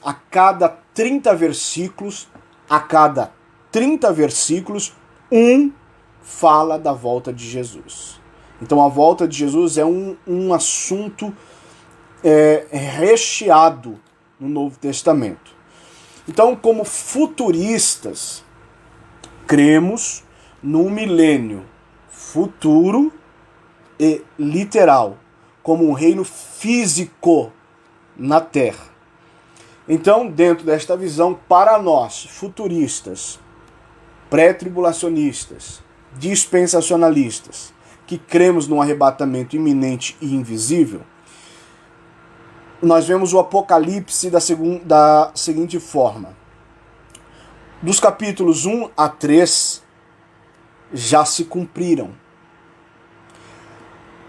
a cada 30 versículos, um fala da volta de Jesus. Então a volta de Jesus é um assunto recheado no Novo Testamento. Então, como futuristas, cremos num milênio futuro e literal, como um reino físico na Terra. Então, dentro desta visão, para nós, futuristas, pré-tribulacionistas, dispensacionalistas, que cremos num arrebatamento iminente e invisível, nós vemos o Apocalipse da seguinte forma. Dos capítulos 1 a 3 já se cumpriram.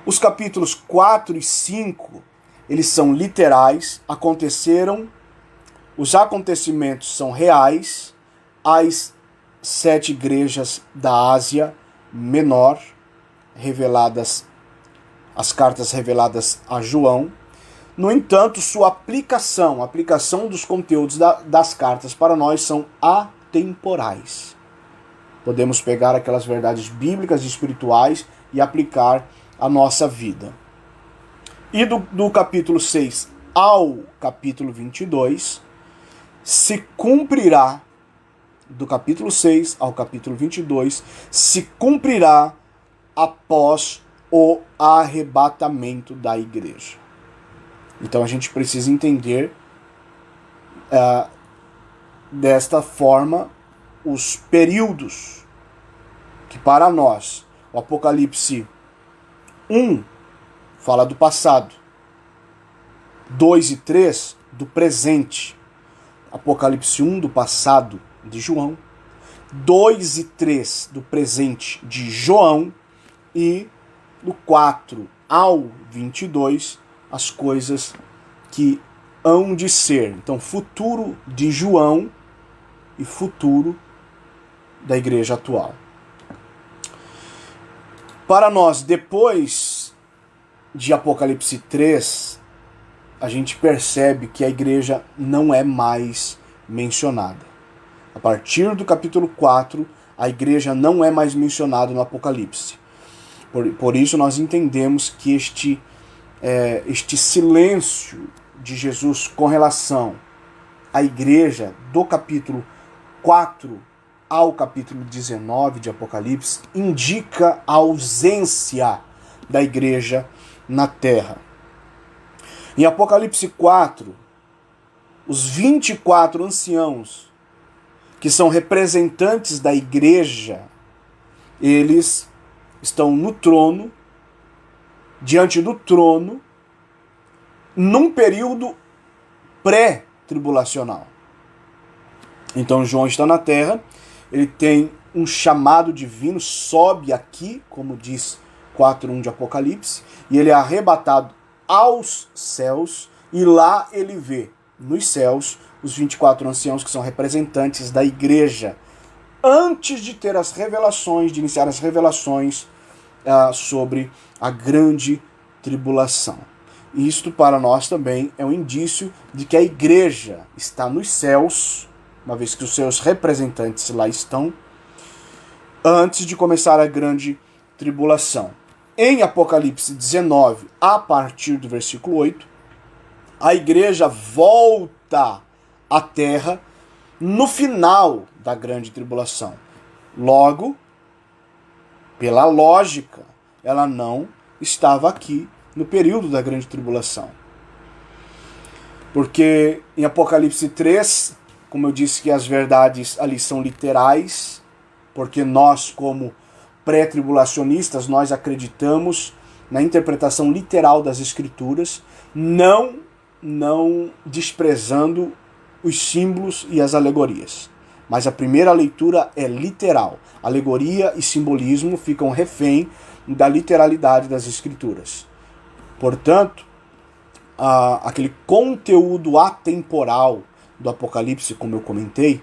Os capítulos 4 e 5, eles são literais, aconteceram, os acontecimentos são reais, as 7 igrejas da Ásia Menor, as cartas reveladas a João. No entanto, sua aplicação dos conteúdos das cartas para nós são atemporais. Podemos pegar aquelas verdades bíblicas e espirituais e aplicar à nossa vida. E do capítulo 6 ao capítulo 22, se cumprirá, do capítulo 6 ao capítulo 22, se cumprirá após o arrebatamento da igreja. Então a gente precisa entender desta forma os períodos que para nós, o Apocalipse 1 fala do passado, 2 e 3 do presente, Apocalipse 1 do passado de João, 2 e 3 do presente de João e do 4 ao 22 as coisas que hão de ser. Então, futuro de João e futuro da igreja atual. Para nós, depois de Apocalipse 3, a gente percebe que a igreja não é mais mencionada. A partir do capítulo 4, a igreja não é mais mencionada no Apocalipse. Por isso nós entendemos que este silêncio de Jesus com relação à igreja do capítulo 4 ao capítulo 19 de Apocalipse indica a ausência da igreja na terra. Em Apocalipse 4, os 24 anciãos, que são representantes da igreja, eles estão no trono, diante do trono, num período pré-tribulacional. Então João está na terra, ele tem um chamado divino, sobe aqui, como diz 4:1 de Apocalipse, e ele é arrebatado aos céus, e lá ele vê, nos céus, os 24 anciãos que são representantes da igreja, antes de ter as revelações, de iniciar as revelações sobre a grande tribulação. Isto para nós também é um indício de que a igreja está nos céus, uma vez que os seus representantes lá estão, antes de começar a grande tribulação. Em Apocalipse 19, a partir do versículo 8, a igreja volta à terra no final da grande tribulação. Logo, pela lógica, ela não estava aqui no período da grande tribulação. Porque em Apocalipse 3, como eu disse que as verdades ali são literais, porque nós, como pré-tribulacionistas, nós acreditamos na interpretação literal das Escrituras, não desprezando os símbolos e as alegorias. Mas a primeira leitura é literal. Alegoria e simbolismo ficam refém da literalidade das Escrituras. Portanto, aquele conteúdo atemporal do Apocalipse, como eu comentei,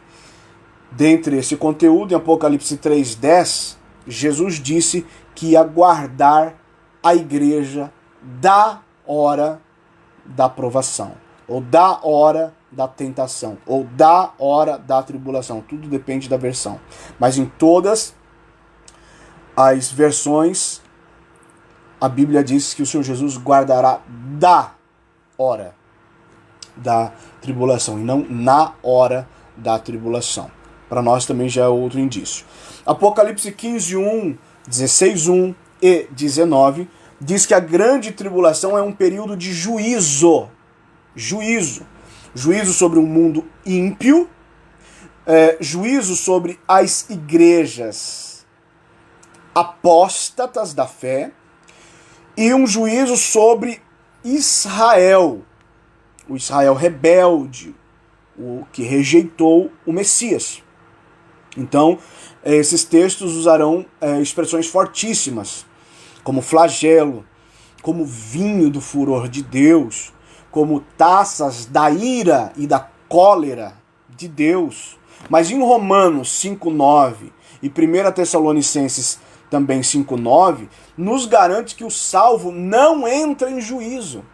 dentre esse conteúdo, em Apocalipse 3:10, Jesus disse que ia guardar a igreja da hora da provação, ou da hora da tentação, ou da hora da tribulação. Tudo depende da versão. Mas em todas as versões, a Bíblia diz que o Senhor Jesus guardará da hora da tribulação, e não na hora da tribulação. Para nós também já é outro indício. Apocalipse 15:1, 16:1 e 19 diz que a grande tribulação é um período de juízo. Juízo sobre o mundo ímpio, juízo sobre as igrejas apóstatas da fé, e um juízo sobre Israel, o Israel rebelde, o que rejeitou o Messias. Então, esses textos usarão expressões fortíssimas, como flagelo, como vinho do furor de Deus, como taças da ira e da cólera de Deus. Mas em Romanos 5:9 e 1 Tessalonicenses também 5:9, nos garante que o salvo não entra em juízo.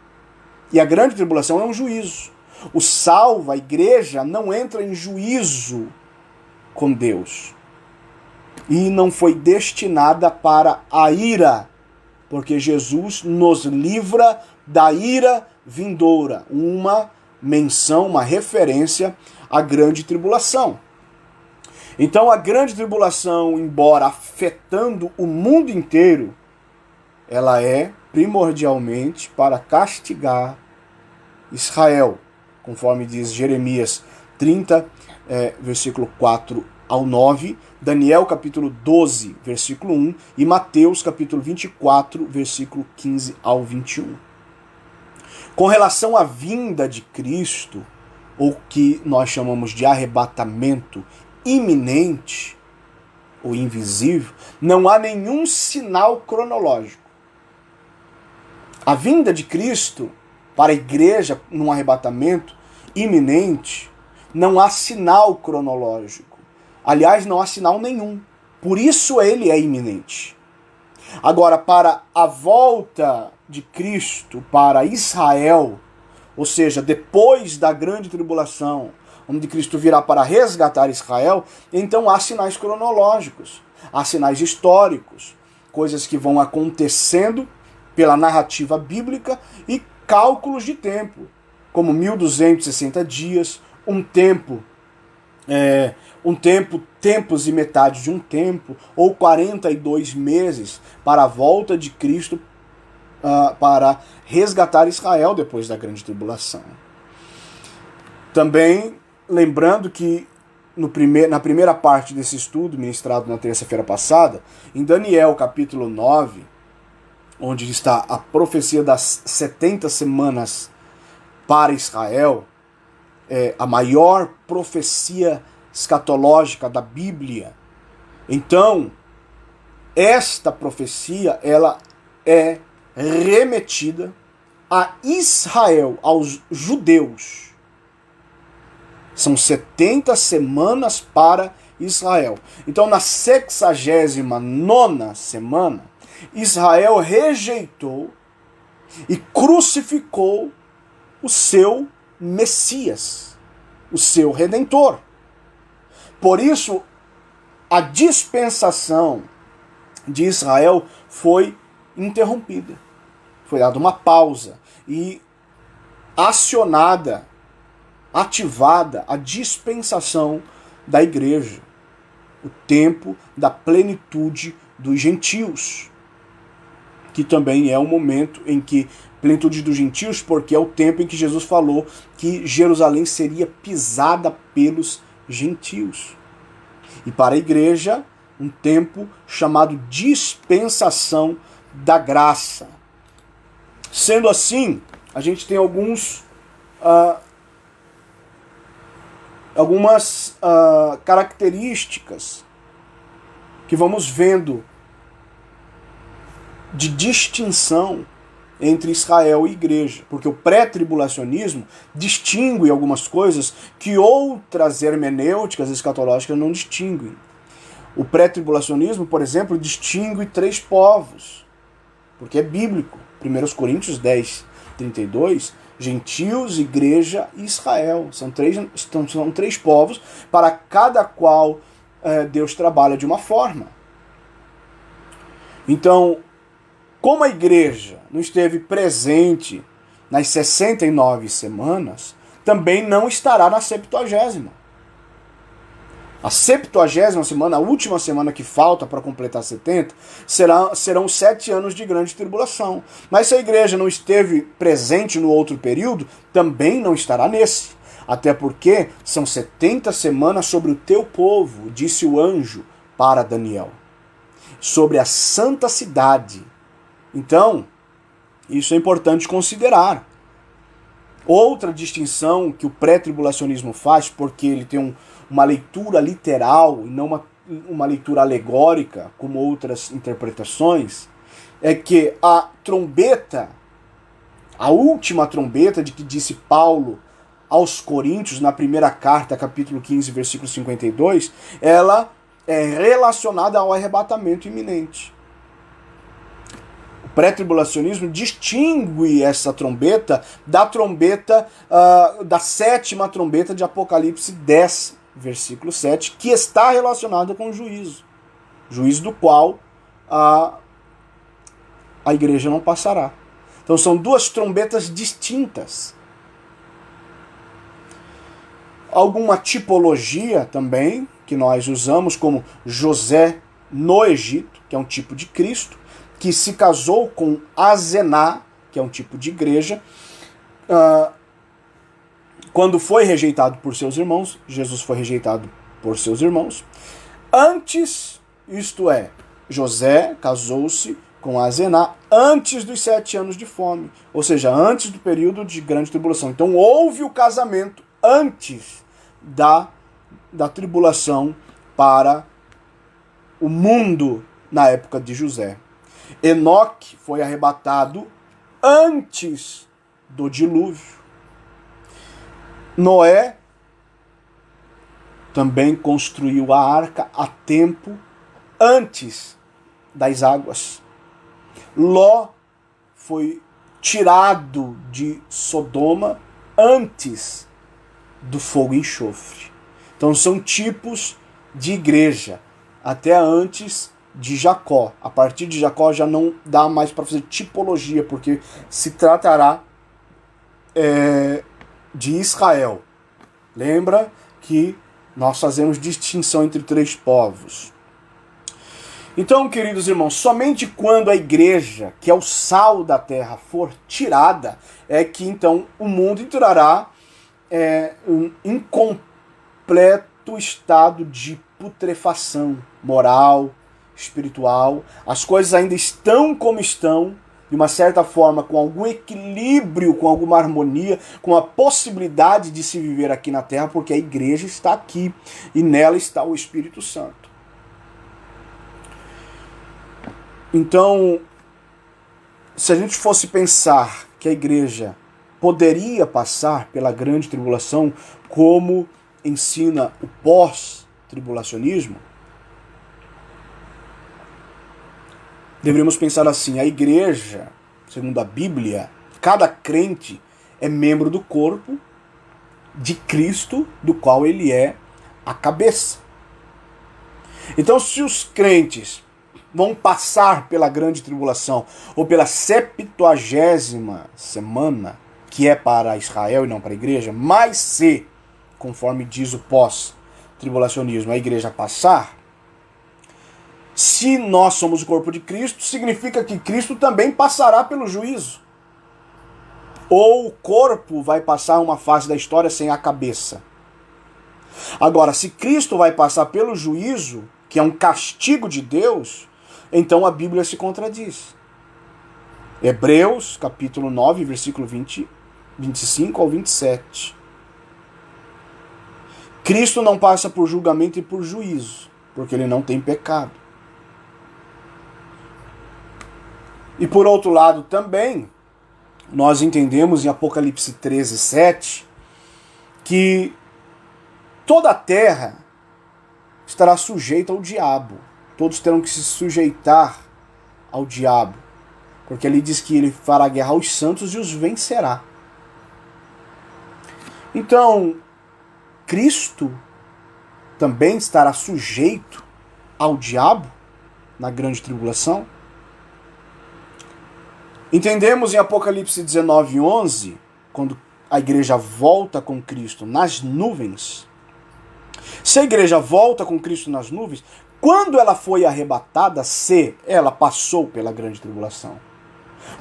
E a grande tribulação é um juízo. O salvo, a igreja, não entra em juízo com Deus. E não foi destinada para a ira, porque Jesus nos livra da ira vindoura. Uma menção, uma referência à grande tribulação. Então a grande tribulação, embora afetando o mundo inteiro, ela é primordialmente para castigar Israel, conforme diz Jeremias 30, versículo 4 ao 9, Daniel capítulo 12, versículo 1 e Mateus capítulo 24, versículo 15 ao 21. Com relação à vinda de Cristo, ou que nós chamamos de arrebatamento iminente ou invisível, não há nenhum sinal cronológico. A vinda de Cristo para a igreja num arrebatamento iminente, não há sinal cronológico. Aliás, não há sinal nenhum. Por isso ele é iminente. Agora, para a volta de Cristo para Israel, ou seja, depois da grande tribulação, onde Cristo virá para resgatar Israel, então há sinais cronológicos, há sinais históricos, coisas que vão acontecendo pela narrativa bíblica e cálculos de tempo, como 1260 dias, tempos e metade de um tempo, ou 42 meses para a volta de Cristo para resgatar Israel depois da grande tribulação. Também lembrando que na primeira parte desse estudo, ministrado na terça-feira passada, em Daniel capítulo 9, onde está a profecia das 70 semanas para Israel, a maior profecia escatológica da Bíblia. Então, esta profecia, ela é remetida a Israel, aos judeus. São 70 semanas para Israel. Então, na 69ª semana, Israel rejeitou e crucificou o seu Messias, o seu Redentor. Por isso, a dispensação de Israel foi interrompida. Foi dada uma pausa e ativada a dispensação da igreja, o tempo da plenitude dos gentios, que também é o momento em que plenitude dos gentios, porque é o tempo em que Jesus falou que Jerusalém seria pisada pelos gentios. E para a igreja, um tempo chamado dispensação da graça. Sendo assim, a gente tem algumas características que vamos vendo de distinção entre Israel e igreja, porque o pré-tribulacionismo distingue algumas coisas que outras hermenêuticas escatológicas não distinguem. O pré-tribulacionismo, por exemplo, distingue 3 povos, porque é bíblico. 1 Coríntios 10, 32 Gentios, igreja e Israel. São três povos para cada qual Deus trabalha de uma forma. Então, como a igreja não esteve presente nas 69 semanas, também não estará na 70ª. A 70ª semana, a última semana que falta para completar 70, serão 7 anos de grande tribulação. Mas se a igreja não esteve presente no outro período, também não estará nesse. Até porque são 70 semanas sobre o teu povo, disse o anjo para Daniel. Sobre a santa cidade. Então, isso é importante considerar. Outra distinção que o pré-tribulacionismo faz, porque ele tem uma leitura literal e não uma leitura alegórica, como outras interpretações, é que a trombeta, a última trombeta de que disse Paulo aos Coríntios, na primeira carta, capítulo 15, versículo 52, ela é relacionada ao arrebatamento iminente. O pré-tribulacionismo distingue essa trombeta da trombeta, da 7ª trombeta de Apocalipse 10, versículo 7, que está relacionada com o juízo. Juízo do qual a igreja não passará. Então são duas trombetas distintas. Alguma tipologia também que nós usamos, como José no Egito, que é um tipo de Cristo, que se casou com Azená, que é um tipo de igreja, quando foi rejeitado por seus irmãos, Jesus foi rejeitado por seus irmãos, antes, isto é, José casou-se com Azená antes dos 7 anos de fome, ou seja, antes do período de grande tribulação. Então houve o casamento antes da tribulação para o mundo na época de José. Enoque foi arrebatado antes do dilúvio. Noé também construiu a arca a tempo antes das águas. Ló foi tirado de Sodoma antes do fogo e enxofre. Então são tipos de igreja, até antes de Jacó. A partir de Jacó já não dá mais para fazer tipologia, porque se tratará de Israel. Lembra que nós fazemos distinção entre 3 povos. Então, queridos irmãos, somente quando a igreja, que é o sal da terra, for tirada, é que então o mundo entrará um incompleto estado de putrefação moral, espiritual. As coisas ainda estão como estão, de uma certa forma, com algum equilíbrio, com alguma harmonia, com a possibilidade de se viver aqui na terra, porque a igreja está aqui e nela está o Espírito Santo. Então, se a gente fosse pensar que a igreja poderia passar pela grande tribulação, como ensina o pós-tribulacionismo, deveríamos pensar assim: a igreja, segundo a Bíblia, cada crente é membro do corpo de Cristo, do qual ele é a cabeça. Então, se os crentes vão passar pela grande tribulação, ou pela 70ª semana, que é para Israel e não para a igreja, mas se, conforme diz o pós-tribulacionismo, a igreja passar, se nós somos o corpo de Cristo, significa que Cristo também passará pelo juízo. Ou o corpo vai passar uma fase da história sem a cabeça. Agora, se Cristo vai passar pelo juízo, que é um castigo de Deus, então a Bíblia se contradiz. Hebreus, capítulo 9, versículo 25 ao 27. Cristo não passa por julgamento e por juízo, porque ele não tem pecado. E por outro lado também, nós entendemos em Apocalipse 13, 7, que toda a terra estará sujeita ao diabo. Todos terão que se sujeitar ao diabo. Porque ele diz que ele fará guerra aos santos e os vencerá. Então, Cristo também estará sujeito ao diabo na grande tribulação? Entendemos em Apocalipse 19:11, quando a igreja volta com Cristo nas nuvens. Se a igreja volta com Cristo nas nuvens, quando ela foi arrebatada, se ela passou pela grande tribulação.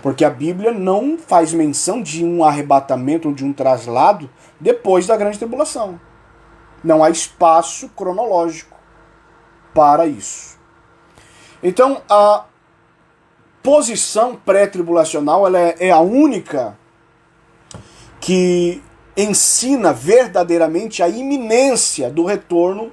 Porque a Bíblia não faz menção de um arrebatamento ou de um traslado depois da grande tribulação. Não há espaço cronológico para isso. Então, a posição pré-tribulacional ela é a única que ensina verdadeiramente a iminência do retorno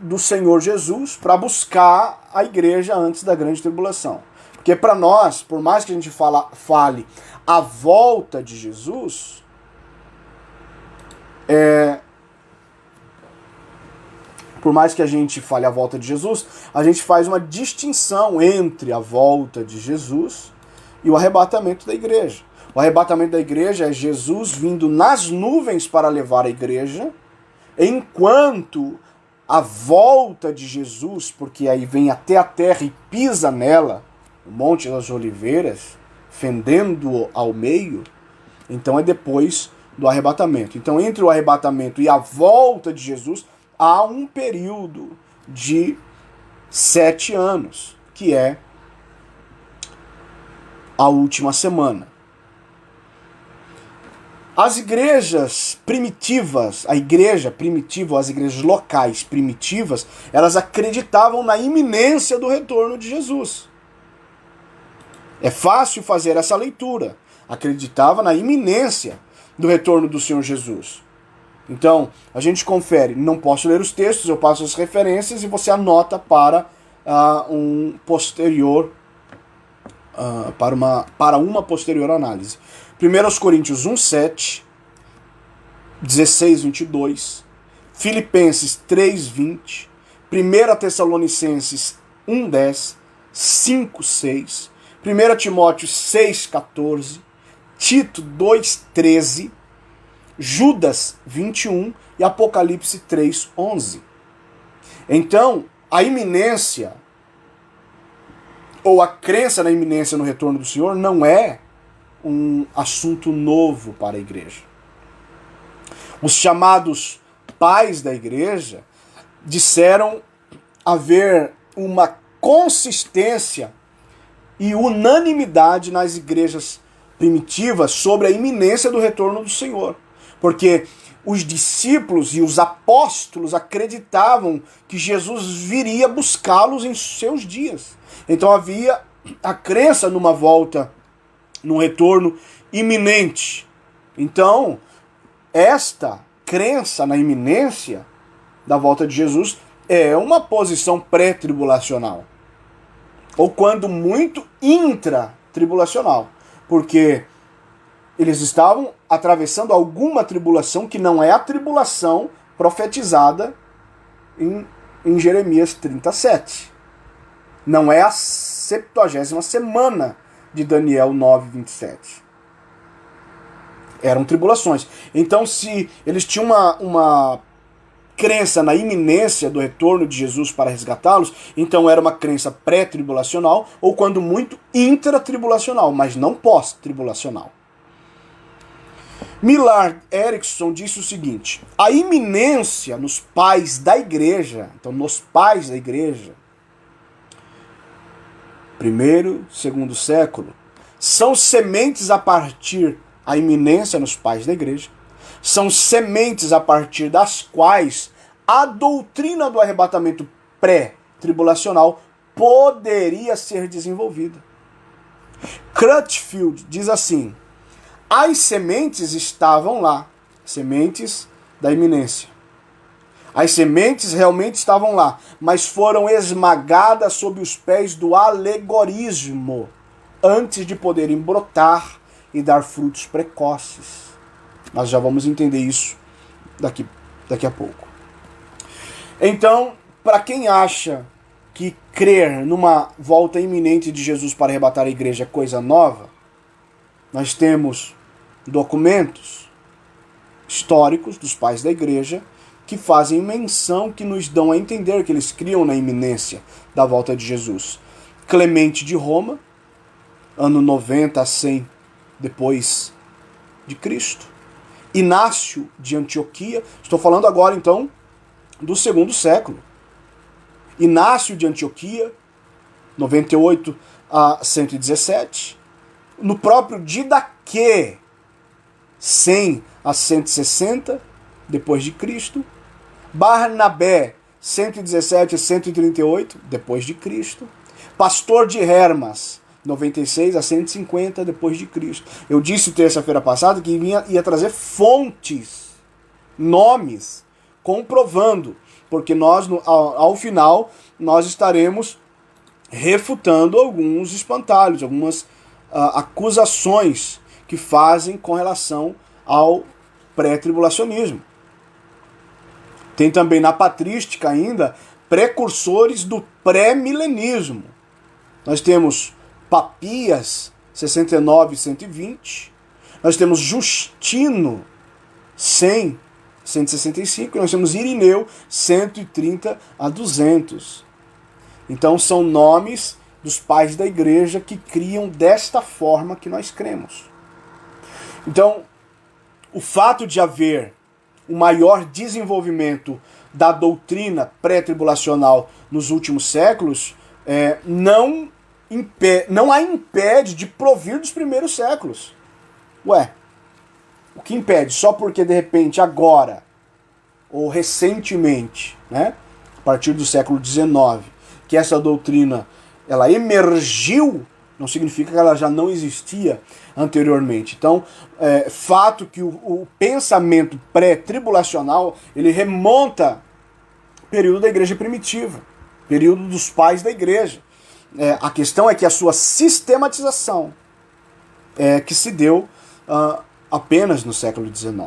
do Senhor Jesus para buscar a igreja antes da grande tribulação. Porque para nós, por mais que a gente fale a volta de Jesus, por mais que a gente fale a volta de Jesus, a gente faz uma distinção entre a volta de Jesus e o arrebatamento da igreja. O arrebatamento da igreja é Jesus vindo nas nuvens para levar a igreja, enquanto a volta de Jesus, porque aí vem até a terra e pisa nela, o Monte das Oliveiras, fendendo ao meio, então é depois do arrebatamento. Então, entre o arrebatamento e a volta de Jesus, há um período de 7 anos, que é a última semana. As igrejas primitivas, a igreja primitiva, as igrejas locais primitivas, elas acreditavam na iminência do retorno de Jesus. É fácil fazer essa leitura. Acreditava na iminência do retorno do Senhor Jesus. Então, a gente confere. Não posso ler os textos, eu passo as referências e você anota para um posterior, para uma posterior análise. 1 Coríntios 1:7, 16:22, Filipenses 3:20, 1 Tessalonicenses 1:10, 5:6, 1 Timóteo 6:14, Tito 2:13, Judas 21 e Apocalipse 3:11. Então, a iminência, ou a crença na iminência no retorno do Senhor, não é um assunto novo para a igreja. Os chamados pais da igreja disseram haver uma consistência e unanimidade nas igrejas primitivas sobre a iminência do retorno do Senhor. Porque os discípulos e os apóstolos acreditavam que Jesus viria buscá-los em seus dias. Então havia a crença numa volta, num retorno iminente. Então, esta crença na iminência da volta de Jesus é uma posição pré-tribulacional. Ou quando muito intra-tribulacional. Porque eles estavam atravessando alguma tribulação que não é a tribulação profetizada em Jeremias 37. Não é a 70ª semana de Daniel 9:27. Eram tribulações. Então, se eles tinham uma crença na iminência do retorno de Jesus para resgatá-los, então era uma crença pré-tribulacional, ou quando muito intratribulacional, mas não pós-tribulacional. Millard Erickson disse o seguinte: a iminência nos pais da igreja, então nos pais da igreja, primeiro, segundo século, são sementes a partir a iminência nos pais da igreja, são sementes a partir das quais a doutrina do arrebatamento pré-tribulacional poderia ser desenvolvida. Crutchfield diz assim: as sementes estavam lá, sementes da iminência. As sementes realmente estavam lá, mas foram esmagadas sob os pés do alegorismo, antes de poderem brotar e dar frutos precoces. Nós já vamos entender isso daqui a pouco. Então, para quem acha que crer numa volta iminente de Jesus para arrebatar a igreja é coisa nova, nós temos documentos históricos dos pais da igreja que fazem menção, que nos dão a entender que eles criam na iminência da volta de Jesus. Clemente de Roma, ano 90 a 100 depois de Cristo. Inácio de Antioquia, estou falando agora então do segundo século. Inácio de Antioquia, 98 a 117. No próprio Didaquê, 100 a 160 depois de Cristo. Barnabé, 117 a 138 depois de Cristo. Pastor de Hermas, 96 a 150 depois de Cristo. Eu disse terça-feira passada que ia trazer fontes, nomes, comprovando, porque nós, ao final, nós estaremos refutando alguns espantalhos, algumas acusações que fazem com relação ao pré-tribulacionismo. Tem também na patrística ainda precursores do pré-milenismo. Nós temos Papias, 69 e 120. Nós temos Justino, 100, 165. E nós temos Irineu, 130 a 200. Então são nomes dos pais da igreja que criam desta forma que nós cremos. Então, o fato de haver o maior desenvolvimento da doutrina pré-tribulacional nos últimos séculos não a impede de provir dos primeiros séculos. Ué, o que impede? Só porque de repente agora, ou recentemente, né, a partir do século XIX, que essa doutrina ela emergiu, não significa que ela já não existia anteriormente. Então, fato que o pensamento pré-tribulacional, ele remonta ao período da igreja primitiva, período dos pais da igreja. A questão é que a sua sistematização que se deu apenas no século XIX.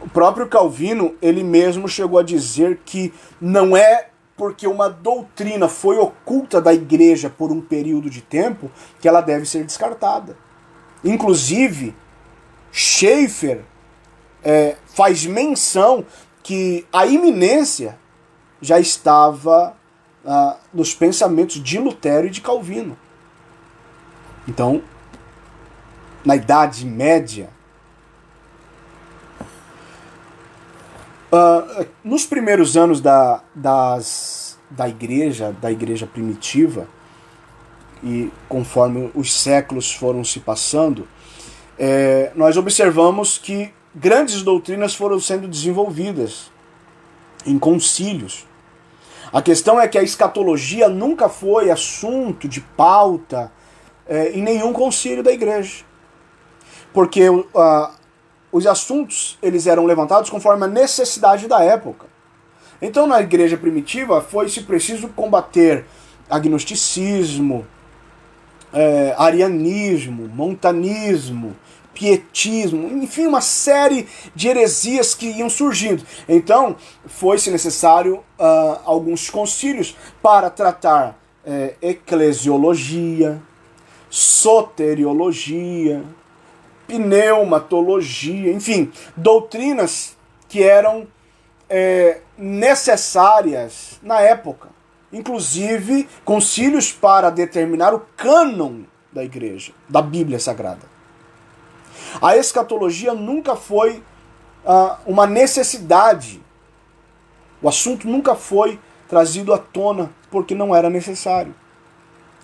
O próprio Calvino, ele mesmo chegou a dizer que não é porque uma doutrina foi oculta da igreja por um período de tempo que ela deve ser descartada. Inclusive, Schaeffer faz menção que a iminência já estava nos pensamentos de Lutero e de Calvino. Então, na Idade Média, nos primeiros anos da igreja primitiva, e conforme os séculos foram se passando, nós observamos que grandes doutrinas foram sendo desenvolvidas em concílios. A questão é que a escatologia nunca foi assunto de pauta em nenhum concílio da igreja. Porque os assuntos eles eram levantados conforme a necessidade da época. Então, na igreja primitiva, foi-se preciso combater agnosticismo, arianismo, montanismo, pietismo, enfim, uma série de heresias que iam surgindo. Então, foi-se necessário alguns concílios para tratar eclesiologia, soteriologia, pneumatologia, enfim, doutrinas que eram necessárias na época. Inclusive, concílios para determinar o cânon da igreja, da Bíblia Sagrada. A escatologia nunca foi uma necessidade. O assunto nunca foi trazido à tona porque não era necessário.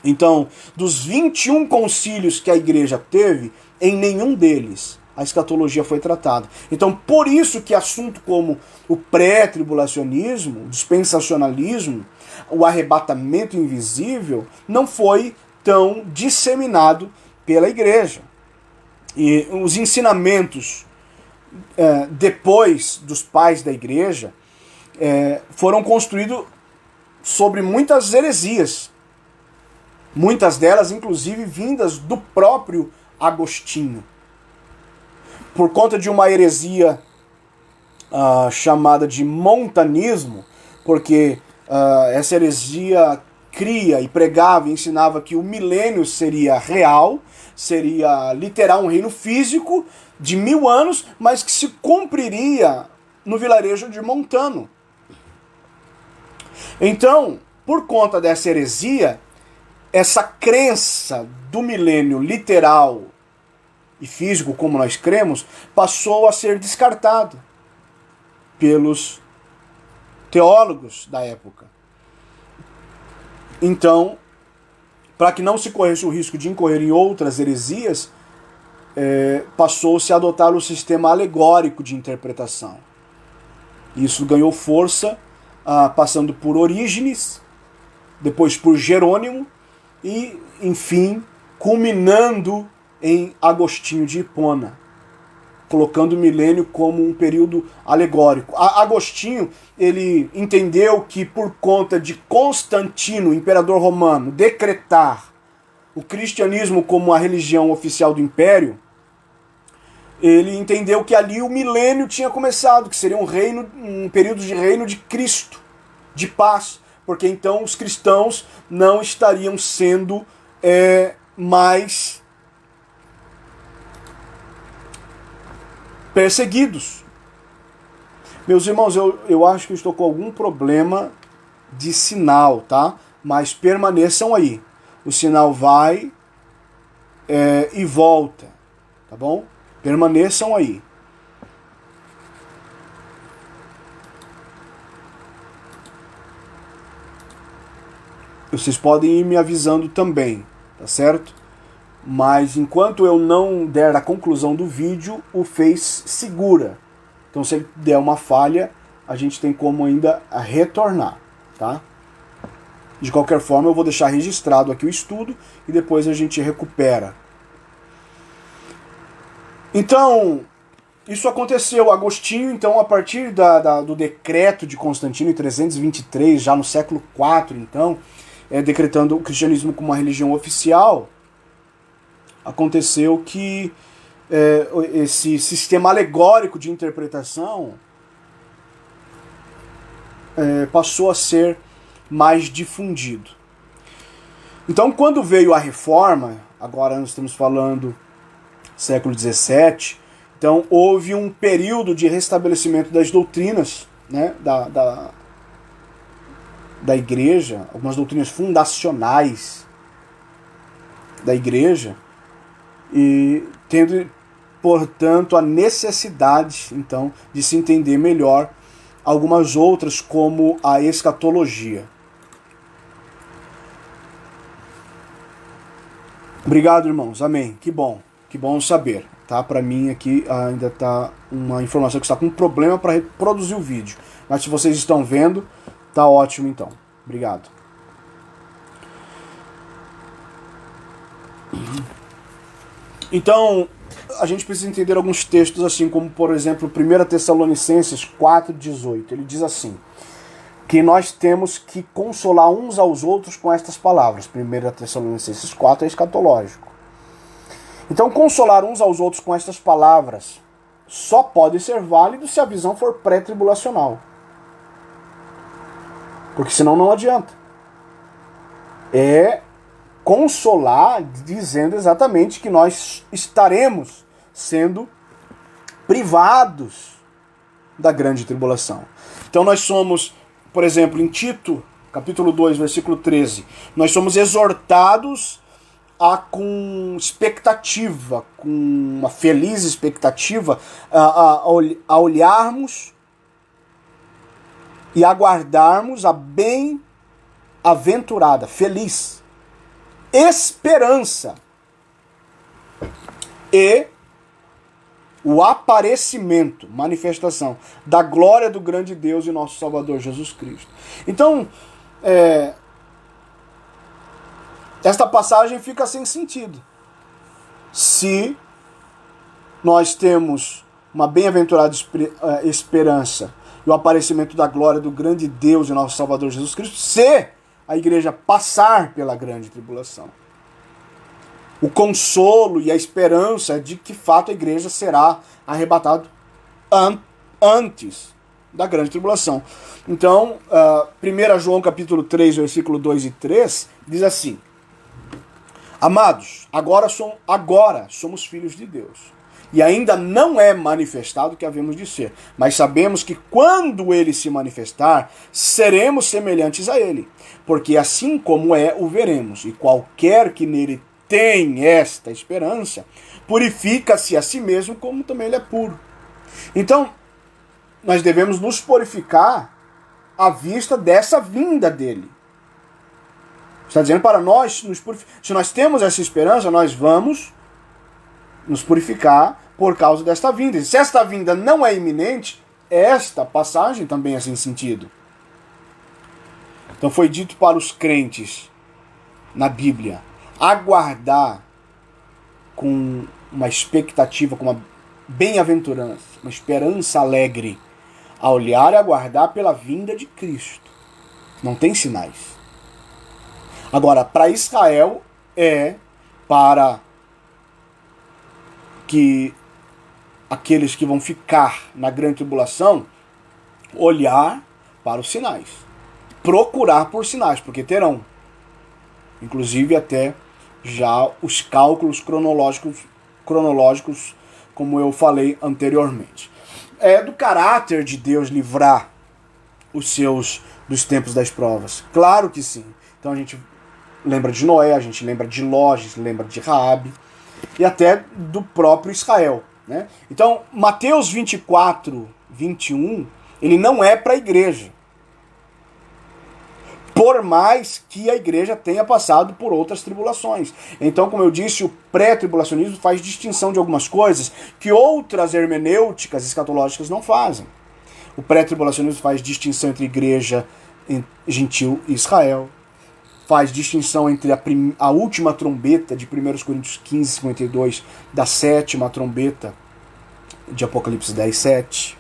Então, dos 21 concílios que a igreja teve, em nenhum deles a escatologia foi tratada. Então, por isso que assunto como o pré-tribulacionismo, o dispensacionalismo, o arrebatamento invisível, não foi tão disseminado pela igreja. E os ensinamentos depois dos pais da igreja foram construídos sobre muitas heresias. Muitas delas, inclusive, vindas do próprio Agostinho. Por conta de uma heresia chamada de montanismo, porque essa heresia cria e pregava e ensinava que o milênio seria real, seria literal, um reino físico de 1000 anos, mas que se cumpriria no vilarejo de Montano. Então, por conta dessa heresia, essa crença do milênio literal e físico, como nós cremos, passou a ser descartado pelos teólogos da época. Então, para que não se corresse o risco de incorrer em outras heresias, passou-se a adotar o sistema alegórico de interpretação. Isso ganhou força, passando por Orígenes, depois por Jerônimo e, enfim, culminando em Agostinho de Hipona, colocando o milênio como um período alegórico. Agostinho, ele entendeu que por conta de Constantino, imperador romano, decretar o cristianismo como a religião oficial do império, ele entendeu que ali o milênio tinha começado, que seria um período de reino de Cristo, de paz, porque então os cristãos não estariam sendo mais perseguidos. Meus irmãos, eu acho que eu estou com algum problema de sinal, tá? Mas permaneçam aí. O sinal vai e volta, tá bom? Permaneçam aí. Vocês podem ir me avisando também, tá certo? Mas enquanto eu não der a conclusão do vídeo, o Face segura. Então se ele der uma falha, a gente tem como ainda retornar, tá? De qualquer forma, eu vou deixar registrado aqui o estudo e depois a gente recupera. Então, isso aconteceu. Agostinho, então, a partir do decreto de Constantino em 323, já no século IV, então, decretando o cristianismo como uma religião oficial, aconteceu que esse sistema alegórico de interpretação passou a ser mais difundido. Então, quando veio a Reforma, agora nós estamos falando século XVII, então houve um período de restabelecimento das doutrinas, né, da igreja, algumas doutrinas fundacionais da igreja, e tendo, portanto, a necessidade, então, de se entender melhor algumas outras, como a escatologia. Obrigado, irmãos. Amém. Que bom saber. Tá? Para mim aqui ainda tá uma informação que está com problema para reproduzir o vídeo. Mas se vocês estão vendo, tá ótimo então. Obrigado. Então, a gente precisa entender alguns textos assim, como por exemplo, 1 Tessalonicenses 4,18. Ele diz assim, que nós temos que consolar uns aos outros com estas palavras. 1 Tessalonicenses 4 é escatológico. Então, consolar uns aos outros com estas palavras só pode ser válido se a visão for pré-tribulacional. Porque senão não adianta. É consolar dizendo exatamente que nós estaremos sendo privados da grande tribulação. Então nós somos, por exemplo, em Tito, capítulo 2, versículo 13, nós somos exortados com expectativa, com uma feliz expectativa, a olharmos e aguardarmos a bem-aventurada, feliz esperança e o aparecimento, manifestação da glória do grande Deus e nosso Salvador Jesus Cristo. Então, esta passagem fica sem sentido se nós temos uma bem-aventurada esperança e o aparecimento da glória do grande Deus e nosso Salvador Jesus Cristo, se a igreja passar pela grande tribulação. O consolo e a esperança de que, de fato, a igreja será arrebatada antes da grande tribulação. Então, 1 João capítulo 3, versículo 2 e 3, diz assim: Amados, agora somos filhos de Deus, e ainda não é manifestado o que havemos de ser, mas sabemos que quando ele se manifestar, seremos semelhantes a ele, porque assim como é, o veremos, e qualquer que nele tem esta esperança, purifica-se a si mesmo como também ele é puro. Então, nós devemos nos purificar à vista dessa vinda dele. Está dizendo para nós nos purificar. Se nós temos essa esperança, nós vamos nos purificar por causa desta vinda. E se esta vinda não é iminente, esta passagem também é sem sentido. Então foi dito para os crentes na Bíblia aguardar com uma expectativa, com uma bem-aventurança, uma esperança alegre, a olhar e aguardar pela vinda de Cristo. Não tem sinais. Agora, para Israel para que aqueles que vão ficar na grande tribulação olhar para os sinais, procurar por sinais, porque terão, inclusive até já os cálculos cronológicos, como eu falei anteriormente. É do caráter de Deus livrar os seus dos tempos das provas. Claro que sim. Então a gente lembra de Noé, a gente lembra de Ló, a gente lembra de Raabe e até do próprio Israel, né? Então, Mateus 24, 21, ele não é para a igreja. Por mais que a igreja tenha passado por outras tribulações. Então, como eu disse, o pré-tribulacionismo faz distinção de algumas coisas que outras hermenêuticas escatológicas não fazem. O pré-tribulacionismo faz distinção entre igreja gentil e Israel. Faz distinção entre a última trombeta de 1 Coríntios 15, 52, da sétima trombeta de Apocalipse 10, 7.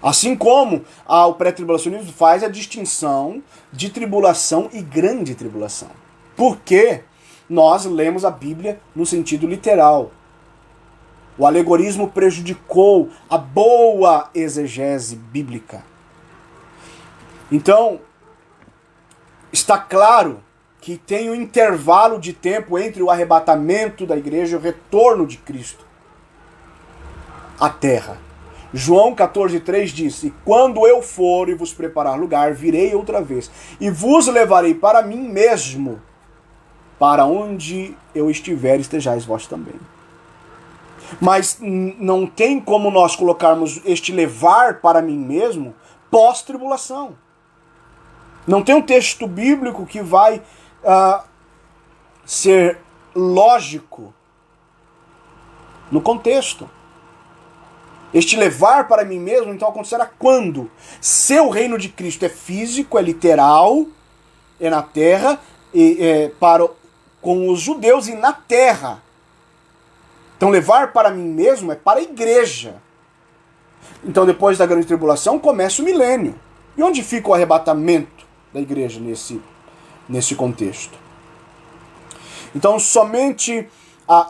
Assim como o pré-tribulacionismo faz a distinção de tribulação e grande tribulação. Porque nós lemos a Bíblia no sentido literal. O alegorismo prejudicou a boa exegese bíblica. Então, está claro que tem um intervalo de tempo entre o arrebatamento da igreja e o retorno de Cristo à terra. João 14,3 diz: E quando eu for e vos preparar lugar, virei outra vez, e vos levarei para mim mesmo, para onde eu estiver, estejais vós também. Mas não tem como nós colocarmos este levar para mim mesmo pós-tribulação. Não tem um texto bíblico que vai ser lógico no contexto. Este levar para mim mesmo, então, acontecerá quando? Se o reino de Cristo é físico, é literal, é na terra, com os judeus e na terra. Então, levar para mim mesmo é para a igreja. Então, depois da grande tribulação, começa o milênio. E onde fica o arrebatamento da igreja nesse contexto? Então, somente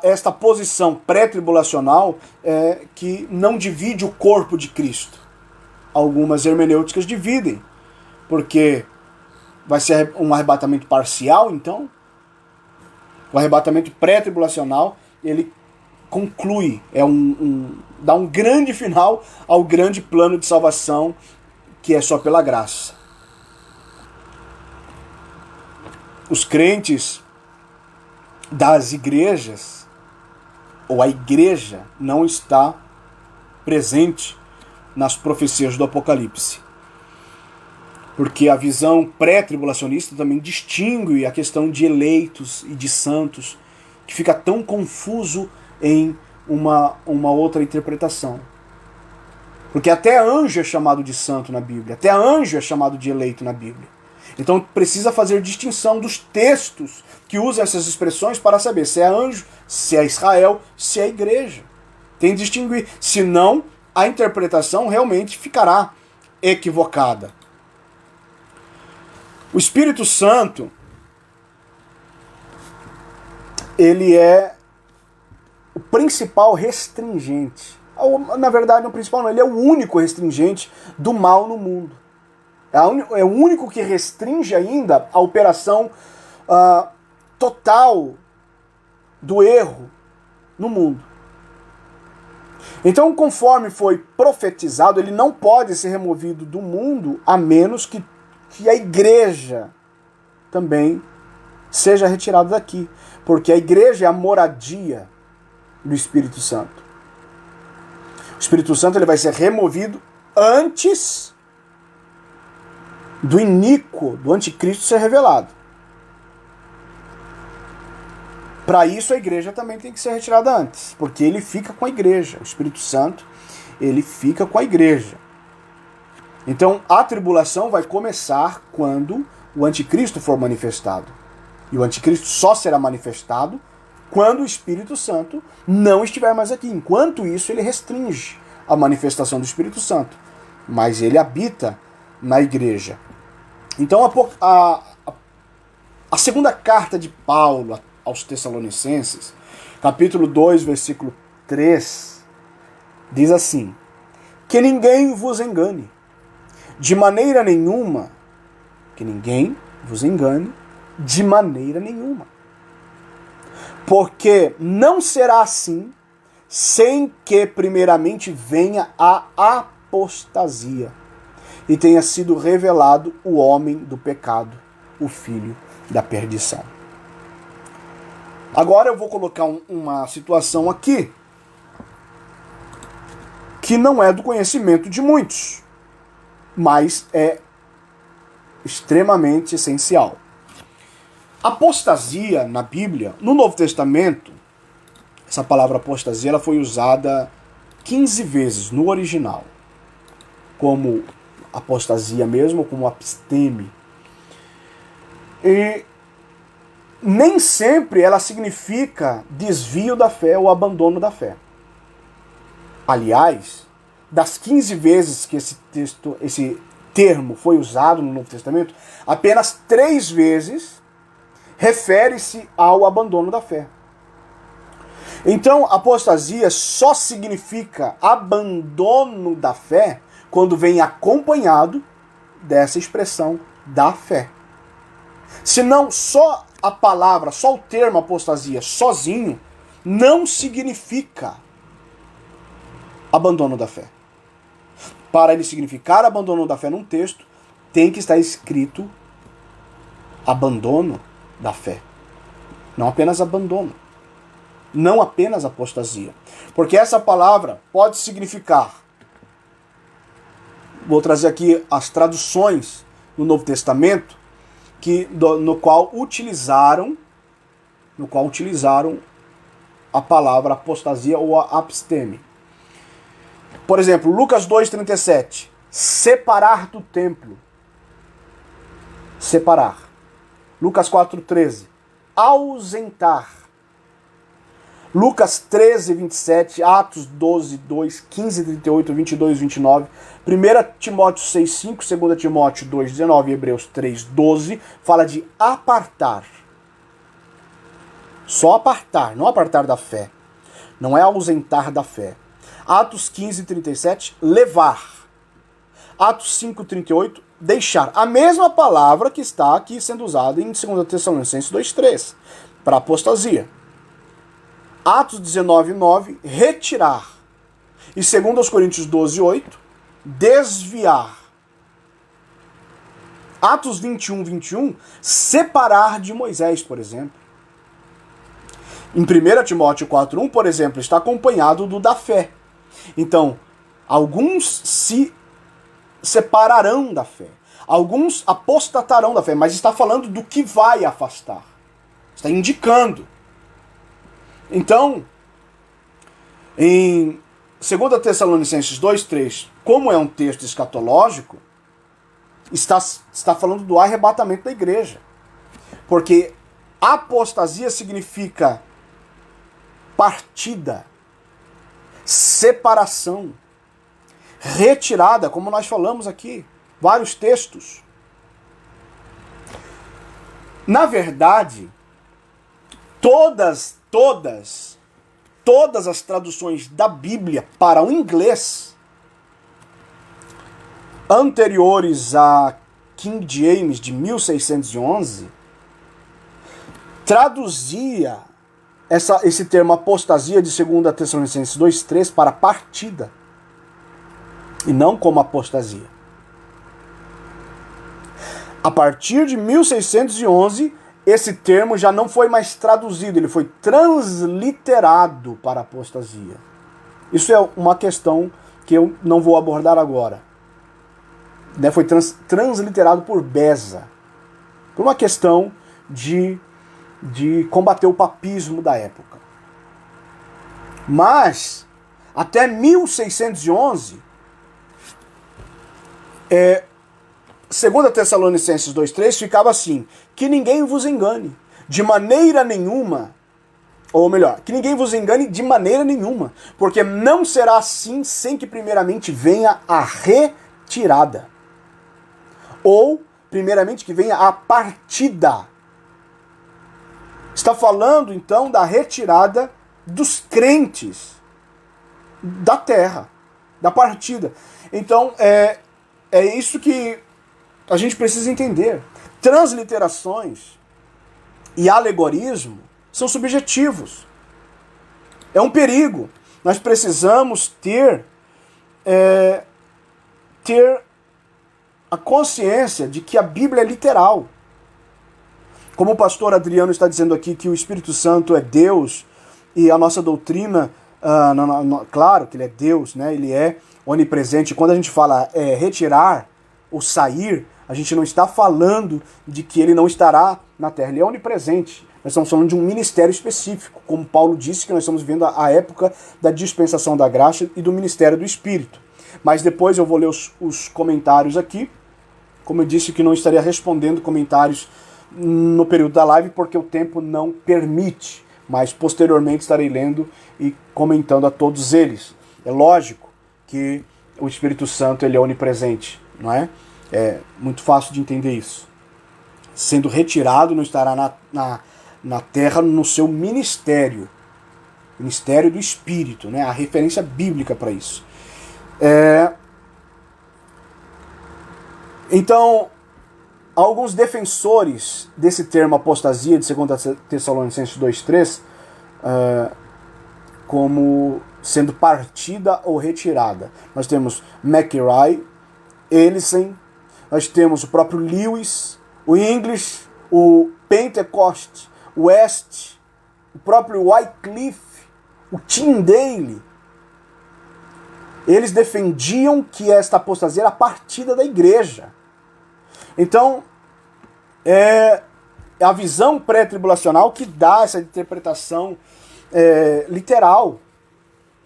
esta posição pré-tribulacional que não divide o corpo de Cristo. Algumas hermenêuticas dividem, porque vai ser um arrebatamento parcial, então. O arrebatamento pré-tribulacional, ele conclui, dá um grande final ao grande plano de salvação que é só pela graça. Os crentes das igrejas, ou a igreja, não está presente nas profecias do Apocalipse. Porque a visão pré-tribulacionista também distingue a questão de eleitos e de santos, que fica tão confuso em uma outra interpretação. Porque até anjo é chamado de santo na Bíblia, até anjo é chamado de eleito na Bíblia. Então precisa fazer distinção dos textos que usam essas expressões para saber se é anjo, se é Israel, se é igreja. Tem que distinguir, senão a interpretação realmente ficará equivocada. O Espírito Santo, ele é o principal restringente Na verdade, no principal não, ele é o único restringente do mal no mundo. É o único que restringe ainda a operação total do erro no mundo. Então, conforme foi profetizado, ele não pode ser removido do mundo a menos que a igreja também seja retirada daqui. Porque a igreja é a moradia do Espírito Santo. O Espírito Santo ele vai ser removido antes do iníquo, do anticristo ser revelado. Para isso a igreja também tem que ser retirada antes, porque ele fica com a igreja. O Espírito Santo, ele fica com a igreja. Então a tribulação vai começar quando o anticristo for manifestado. E o anticristo só será manifestado quando o Espírito Santo não estiver mais aqui. Enquanto isso, ele restringe a manifestação do Espírito Santo. Mas ele habita na igreja. Então a segunda carta de Paulo aos Tessalonicenses, capítulo 2, versículo 3, diz assim: que ninguém vos engane, de maneira nenhuma, que ninguém vos engane, de maneira nenhuma. Porque não será assim, sem que primeiramente venha a apostasia, e tenha sido revelado o homem do pecado, o filho da perdição. Agora eu vou colocar uma situação aqui que não é do conhecimento de muitos, mas é extremamente essencial. Apostasia na Bíblia, no Novo Testamento, essa palavra apostasia ela foi usada 15 vezes no original, como apostasia mesmo, como apisteme. E nem sempre ela significa desvio da fé ou abandono da fé. Aliás, das 15 vezes que esse termo foi usado no Novo Testamento, apenas 3 vezes refere-se ao abandono da fé. Então, apostasia só significa abandono da fé quando vem acompanhado dessa expressão da fé. Senão, só a palavra, só o termo apostasia sozinho não significa abandono da fé. Para ele significar abandono da fé num texto, tem que estar escrito abandono da fé. Não apenas abandono. Não apenas apostasia. Porque essa palavra pode significar, vou trazer aqui as traduções do Novo Testamento, no qual utilizaram a palavra apostasia ou apisteme. Por exemplo, Lucas 2,37, separar do templo. Separar. Lucas 4,13, ausentar. Lucas 13:27, Atos 12:2, 15:38, 22, 29, 1 Timóteo 6:5, 2 Timóteo 2:19 e Hebreus 3:12 fala de apartar. Só apartar, não apartar da fé. Não é ausentar da fé. Atos 15:37, levar. Atos 5:38, deixar. A mesma palavra que está aqui sendo usada em 2 Tessalonicenses 2:3, para apostasia. Atos 19:9, retirar. E 2 Coríntios 12:8, desviar. Atos 21:21, separar de Moisés, por exemplo. Em 1 Timóteo 4:1, por exemplo, está acompanhado do da fé. Então, alguns se separarão da fé. Alguns apostatarão da fé, mas está falando do que vai afastar. Está indicando. Então, em 2 Tessalonicenses 2:3, como é um texto escatológico, está falando do arrebatamento da igreja. Porque apostasia significa partida, separação, retirada, como nós falamos aqui, vários textos. Na verdade, todas todas as traduções da Bíblia para o inglês anteriores a King James de 1611 traduzia esse termo apostasia de 2 Tessalonicenses 2:3 para partida e não como apostasia. A partir de 1611, esse termo já não foi mais traduzido, ele foi transliterado para apostasia. Isso é uma questão que eu não vou abordar agora. Foi transliterado por Beza, por uma questão de combater o papismo da época. Mas, até 1611, 2 Tessalonicenses 2:3 ficava assim: que ninguém vos engane de maneira nenhuma, ou melhor, que ninguém vos engane de maneira nenhuma, porque não será assim sem que primeiramente venha a retirada. Ou, primeiramente, que venha a partida. Está falando, então, da retirada dos crentes da terra, da partida. Então, é isso que a gente precisa entender. Transliterações e alegorismo são subjetivos. É um perigo. Nós precisamos ter a consciência de que a Bíblia é literal. Como o pastor Adriano está dizendo aqui que o Espírito Santo é Deus e a nossa doutrina, claro que ele é Deus, né? Ele é onipresente. Quando a gente fala retirar ou sair, a gente não está falando de que ele não estará na terra. Ele é onipresente. Nós estamos falando de um ministério específico. Como Paulo disse, que nós estamos vivendo a época da dispensação da graça e do ministério do Espírito. Mas depois eu vou ler os comentários aqui. Como eu disse que não estaria respondendo comentários no período da live, porque o tempo não permite. Mas posteriormente estarei lendo e comentando a todos eles. É lógico que o Espírito Santo ele é onipresente, não é? É muito fácil de entender isso. Sendo retirado, não estará na terra no seu ministério. Ministério do Espírito, né? A referência bíblica para isso. Então, alguns defensores desse termo apostasia de 2 Tessalonicenses 2:3 como sendo partida ou retirada. Nós temos McRae, Ellison, nós temos o próprio Lewis, o English, o Pentecost, o West, o próprio Wycliffe, o Tyndale. Eles defendiam que esta apostasia era a partida da igreja. Então, é a visão pré-tribulacional que dá essa interpretação literal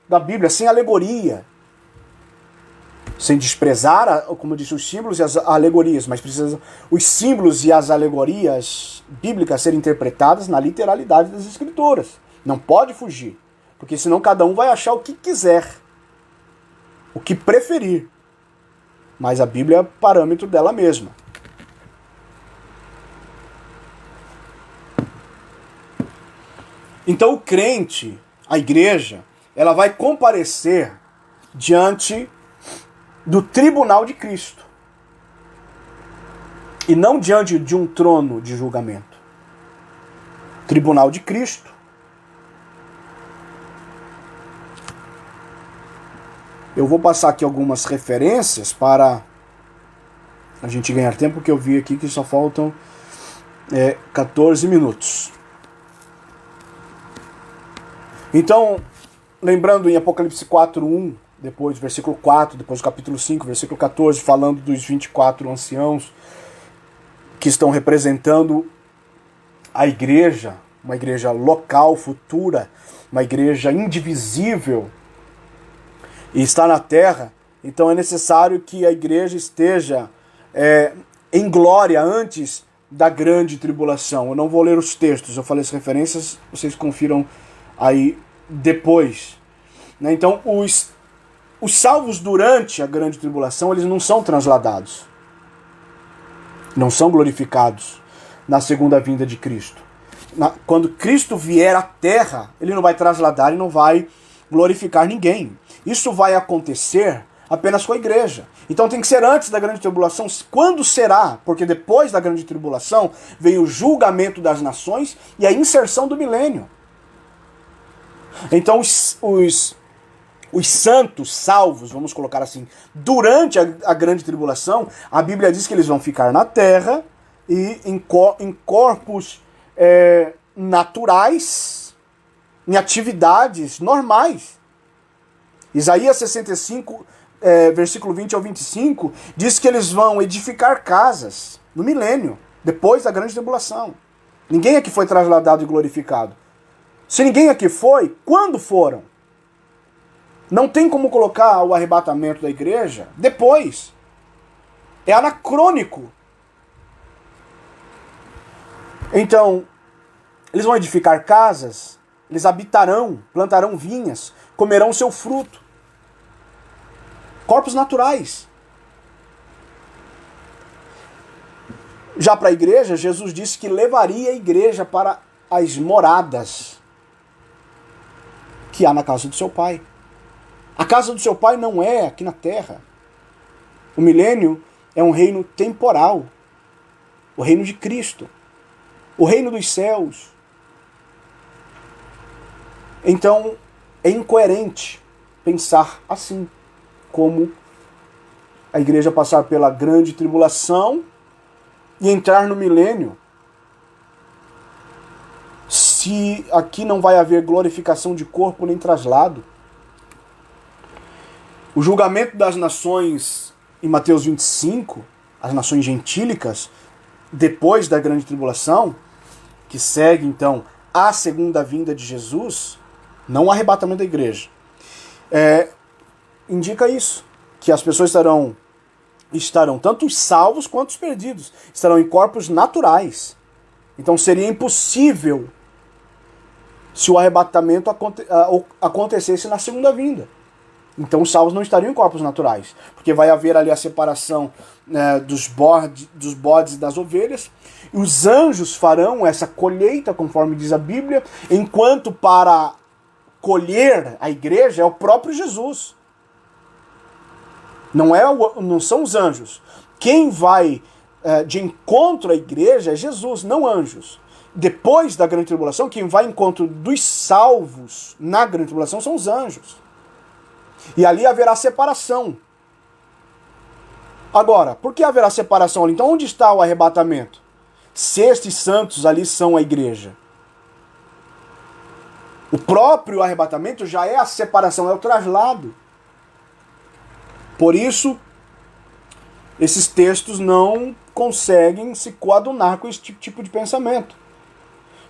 da Bíblia, sem alegoria. Sem desprezar, como eu disse, os símbolos e as alegorias, mas precisam os símbolos e as alegorias bíblicas serem interpretadas na literalidade das Escrituras. Não pode fugir, porque senão cada um vai achar o que quiser, o que preferir. Mas a Bíblia é parâmetro dela mesma. Então o crente, a igreja, ela vai comparecer diante do tribunal de Cristo. E não diante de um trono de julgamento. Tribunal de Cristo. Eu vou passar aqui algumas referências para a gente ganhar tempo, porque eu vi aqui que só faltam 14 minutos. Então, lembrando em Apocalipse 4:1, depois versículo 4, depois capítulo 5, versículo 14, falando dos 24 anciãos que estão representando a igreja, uma igreja local, futura, uma igreja indivisível, e está na terra. Então é necessário que a igreja esteja em glória antes da grande tribulação. Eu não vou ler os textos, eu falei as referências, vocês confiram aí depois. Então os salvos durante a grande tribulação, eles não são transladados, não são glorificados na segunda vinda de Cristo. quando Cristo vier à terra, ele não vai trasladar e não vai glorificar ninguém. Isso vai acontecer apenas com a igreja. Então tem que ser antes da grande tribulação. Quando será? Porque depois da grande tribulação vem o julgamento das nações e a inserção do milênio. Então os santos salvos, vamos colocar assim, durante a grande tribulação, a Bíblia diz que eles vão ficar na terra e em corpos naturais, em atividades normais. Isaías 65, versículo 20 ao 25, diz que eles vão edificar casas no milênio, depois da grande tribulação. Ninguém aqui foi trasladado e glorificado. Se ninguém aqui foi, quando foram? Não tem como colocar o arrebatamento da igreja depois. É anacrônico. Então, eles vão edificar casas, eles habitarão, plantarão vinhas, comerão seu fruto. Corpos naturais. Já para a igreja, Jesus disse que levaria a igreja para as moradas que há na casa do seu Pai. A casa do seu Pai não é aqui na terra. O milênio é um reino temporal. O reino de Cristo. O reino dos céus. Então, é incoerente pensar assim, como a igreja passar pela grande tribulação e entrar no milênio, se aqui não vai haver glorificação de corpo nem traslado. O julgamento das nações em Mateus 25, as nações gentílicas, depois da grande tribulação, que segue então a segunda vinda de Jesus, não o arrebatamento da igreja, indica isso, que as pessoas estarão tanto os salvos quanto os perdidos, estarão em corpos naturais. Então seria impossível se o arrebatamento acontecesse na segunda vinda. Então os salvos não estariam em corpos naturais, porque vai haver ali a separação dos bodes e das ovelhas, e os anjos farão essa colheita, conforme diz a Bíblia, enquanto para colher a igreja é o próprio Jesus. Não são os anjos. Quem vai de encontro à igreja é Jesus, não anjos. Depois da grande tribulação, quem vai em encontro dos salvos na grande tribulação são os anjos. E ali haverá separação. Agora, por que haverá separação ali? Então onde está o arrebatamento? Se estes santos ali são a igreja. O próprio arrebatamento já é a separação, é o traslado. Por isso, esses textos não conseguem se coadunar com esse tipo de pensamento.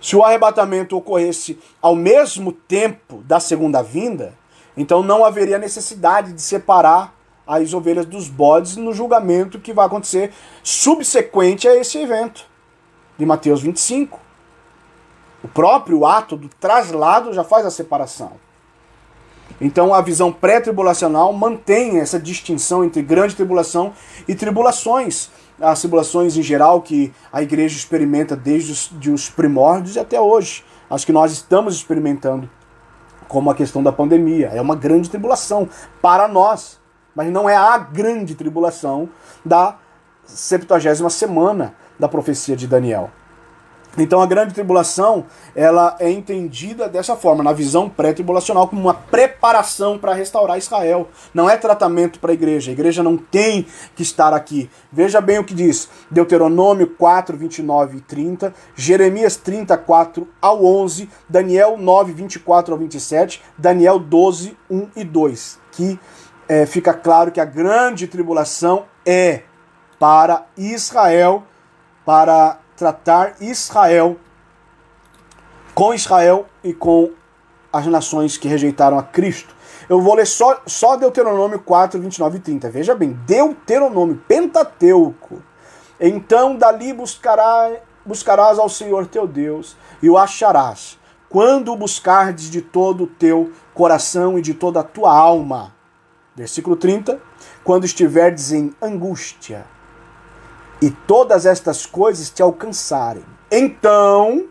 Se o arrebatamento ocorresse ao mesmo tempo da segunda vinda, então não haveria necessidade de separar as ovelhas dos bodes no julgamento que vai acontecer subsequente a esse evento de Mateus 25. O próprio ato do traslado já faz a separação. Então a visão pré-tribulacional mantém essa distinção entre grande tribulação e tribulações. As tribulações em geral que a igreja experimenta desde os primórdios e até hoje. As que nós estamos experimentando, como a questão da pandemia. É uma grande tribulação para nós, mas não é a grande tribulação da 70ª semana da profecia de Daniel. Então a grande tribulação, ela é entendida dessa forma, na visão pré-tribulacional, como uma preparação para restaurar Israel. Não é tratamento para a igreja. A igreja não tem que estar aqui. Veja bem o que diz Deuteronômio 4, 29 e 30, Jeremias 34 ao 11, Daniel 9, 24 ao 27, Daniel 12, 1 e 2. Que fica claro que a grande tribulação é para Israel, para tratar Israel e com as nações que rejeitaram a Cristo. Eu vou ler só Deuteronômio 4, 29 e 30. Veja bem, Deuteronômio, Pentateuco. Então dali buscarás ao Senhor teu Deus e o acharás, quando o buscardes de todo o teu coração e de toda a tua alma. Versículo 30. Quando estiverdes em angústia e todas estas coisas te alcançarem, então